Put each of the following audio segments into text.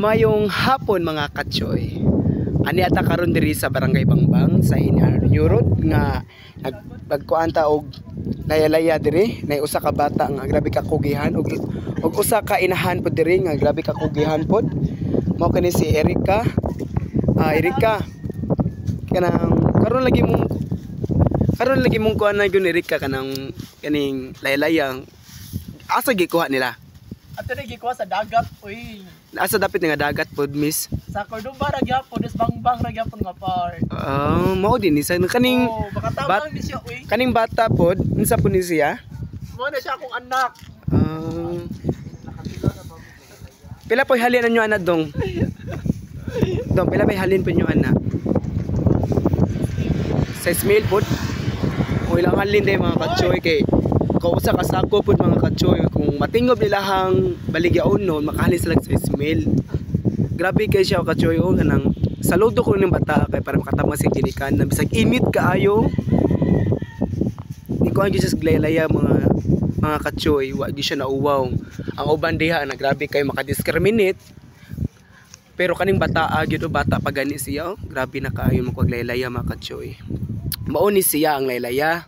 Mayong hapon mga katsoy. Ani ata karon diri sa Barangay Bangbang sa New Road nga nagkuanta og layalaya diri, nay usa ka bata nga grabe ka kugihan og usa ka inahan pod diri nga grabe ka kugihan pod. Mao kani si Erica. Erica. Kanang karon lagi mong kuan na gyud Erica kanang kaning layalaya. Asa gikuha nila? Ato na gikuha sa dagat, uy. Asa dapit nga dagat pod, miss? Sa Cordoba ra gyapon, des Bangbang ra gyapon nga part. Mao din isa kaning baka tabang ni siya, uy. kaning bata pod, unsa po ni siya? Mo na siya akong anak. Pila po halin nyo anak dong? Dong, pila po halin po nyo anak? 6,000 pod. O ilang halin day mga katsoy kay kausa ka sako pod mga katsoy kung matingob nila hang baligyaon noon makahalin sila sa 6,000. Grabe kay siya katsoy o kanang saludo ko ning bata kay para makatabang sa ginikan na bisag init kaayo. Di ko ang Jesus glayalaya mga katsoy, wa gyud siya nauwaw. Ang uban diha na grabe kay makadiscriminate. Pero kaning bata gyud bata pa gani siya, grabe na kaayo magwaglaylaya mga katsoy. Mao ni siya ang laylaya.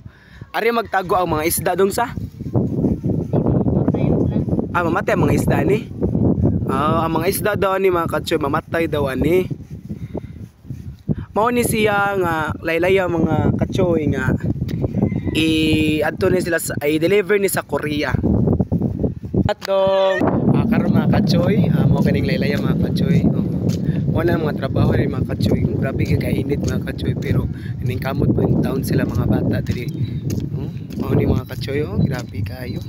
Ari magtago ang mga isda dong sa? Mamatay ang mga isda ni. Ang mga isda daw ni mga katsoy mamatay daw ani. Mao ni siya nga laylaya mga katsoy nga adto ni sila i-deliver ni sa Korea. At dong karon mga katsoy, mao kaning laylaya mga katsoy. Wala mga trabaho rin mga katsoy. Grabe kakainit mga katsoy pero ining kamot po yung taon sila mga bata diri. Mao ni mga katsoy, grabe kayo.